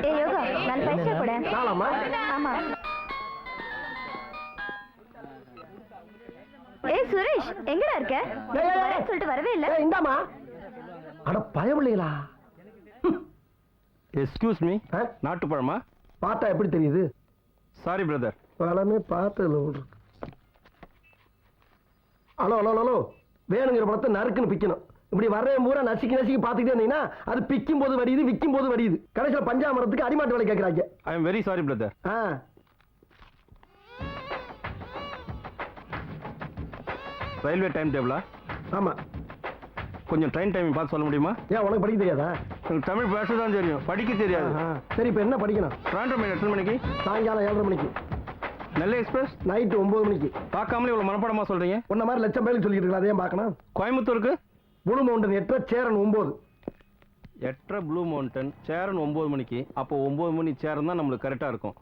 ஏய் யோகா நான் பைசா கூட நாளாமா? ஆமா. ஏய் சுரேஷ் எங்கடா இருக்க? வரேன்னு சொல்லிட்டு வரவே இல்ல. இந்தாமா. அட பயமில்லைங்களா? எஸ்கியூஸ் மீ, நாட்டு பழமா? பார்த்தா எப்படி தெரியுது? Sorry brother. பழமே பார்த்ததுல விடு. ஹலோ ஹலோ ஹலோ, வேணுங்கிற பழத்தை நறுக்குன்னு பிக்கணும். இப்படி வர்ற பூரா நசுக்கி நசுக்கி பார்த்துக்கிட்டே இருந்தீங்கன்னா அது பிக்கும் போது வடியுது, விற்கும் போது வடியுது. கடைசியில் பஞ்சாமரத்துக்கு அடிமாட்டு வேலை கேட்கறாங்க. I am very sorry brother. Railway time டேபிளா? ஆமா. கொஞ்சம் ட்ரெயின் டைமிங் பார்த்து சொல்ல முடியுமா? ஏன் உனக்கு படிக்க தெரியாதா? எனக்கு தமிழ் பேச தான் தெரியும், படிக்க தெரியாது. சரி, இப்போ என்ன படிக்கணும்? ட்ராண்டோ மெயில் எத்தனை மணிக்கு? சாயங்காலம் 7:30 மணிக்கு. நெல்லை எக்ஸ்பிரஸ் நைட்டு 9 மணிக்கு. பார்க்காமலே இவ்வளோ மனப்பாடமா சொல்றீங்க? உன்ன மாதிரி லட்சம் பேருக்கு சொல்லிட்டு இருக்கலாம், அதையும் பார்க்கணும். கோயம்புத்தூருக்கு blue mountain 8, Cheran 9. 8 blue mountain, Cheran 9 மணிக்கு. அப்போ 9 மணி சேரன் தான் நம்மளுக்கு கரெக்டாக இருக்கும்.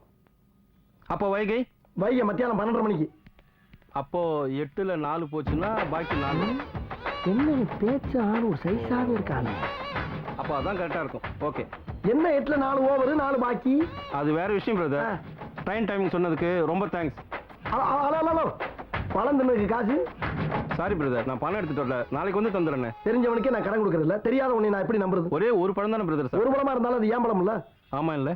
அப்போ வைகை? வைகை மத்தியானம் 12:30 மணிக்கு. அப்போ 8ல் 4 போச்சுன்னா பாக்கி 4. என்ன பேச்சு ஆள் ஒரு சைஸாவே இருக்கானே. அப்போ அதான் கரெக்டாக இருக்கும். ஓகே. என்ன 8ல் 4 ஓவர் 4 பாக்கி? அது வேற விஷயம் பிரதர். ட்ரெயின் டைமிங் சொன்னதுக்கு ரொம்ப தேங்க்ஸ். ஹலோ, பழம் தின்னதுக்கு காசு? சாரி பிரதர், நான் பணம் எடுத்துட்டு வரல, நாளைக்கு வந்து தந்துடுறேன். தெரிஞ்சவனுக்கே நான் கடன் கொடுக்கறதில்ல, தெரியாத உன்னை நான் எப்படி நம்புறது? ஒரே ஒரு பழம் தானே பிரதர் சார்? ஒரு பழமா இருந்தாலும் அது ஏன் பழம் இல்ல? ஆமா இல்ல,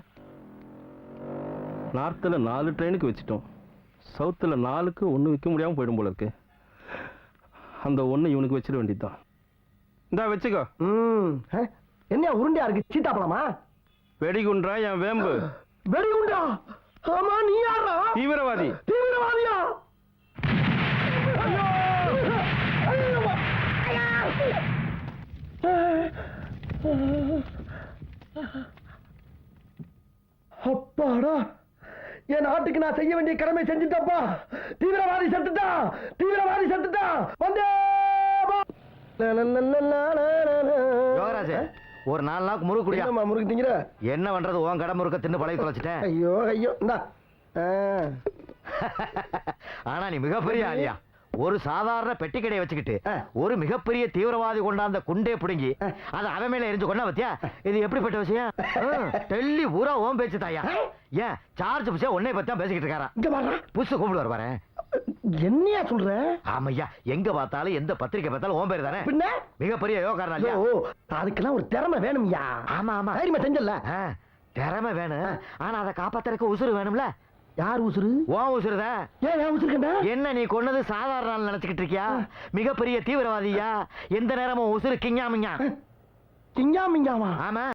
நார்த்தில் 4 ட்ரெயினுக்கு வச்சுட்டோம், சவுத்தில் 4க்கு 1 விற்க முடியாமல் போயிடும் போல இருக்கு. அந்த 1 இவனுக்கு வச்சிட வேண்டியதுதான். இந்தா வச்சுக்கோ. என்ன உருண்டையா இருக்கு? சீட்டா பழமா? வெடிகுன்றா என் வேம்பு. வெடிகுண்டா? ஆமா, நீ யாரா? தீவிரவாதி. தீவிரவாதியா? அப்பாடா, என் நாட்டுக்கு நான் செய்ய வேண்டிய கடமை செஞ்சுட்டப்பா. தீவிரவாதி செத்துட்டா, தீவிரவாதி செத்துட்டா. வந்தே யோகராஜ், ஒரு 4 நாளுக்கு முறுக்கு குடியா. முறுக்கு திங்கிற? என்ன பண்றது, உன் கடை முறுக்க தின்னு பழகி தொலைச்சிட்டேன். ஐயோ ஐயோ, இந்தா. ஆனா நீ மிகப்பெரிய ஆளியா. ஒரு சாதாரண பெட்டி கடையை வச்சுக்கிட்டு ஒரு மிகப்பெரிய தீவிரவாதி கொண்டாந்த குண்டே பிடுங்கி அது அவன் மேல எரிஞ்சு கொண்டா பத்தியா? இது எப்படிப்பட்ட விஷயம்? டெல்லி பூரா ஓம் பேச்சு தாயா. ஏன் சார்ஜ் புஷா உன்னை பத்தி தான் பேசிக்கிட்டு இருக்காரா? புஷ் கூப்பிடுவார் பாரு. என்னையா சொல்ற? ஆமையா, எங்க பார்த்தாலும் எந்த பத்திரிக்கை பார்த்தாலும் ஓம் பேர் தானே. பின்ன மிகப்பெரிய யோகாரனா? அதுக்கெல்லாம் ஒரு திறமை வேணும்யா. ஆமா ஆமா, தைரியமா செஞ்சல. திறமை வேணும், ஆனா அதை காப்பாத்துறதுக்கு உசுறு வேணும்ல. யார் உசுறு? ஓ உசுறுதான். ஏன் உசுருக்கண்டா? என்ன நீ கொன்னது சாதாரண நினைச்சுக்கிட்டு இருக்கியா? மிகப்பெரிய தீவிரவாதியா. எந்த நேரமும் உசுறு கிங்காமிங்க. கிங்காமிங்காமா? ஆமா.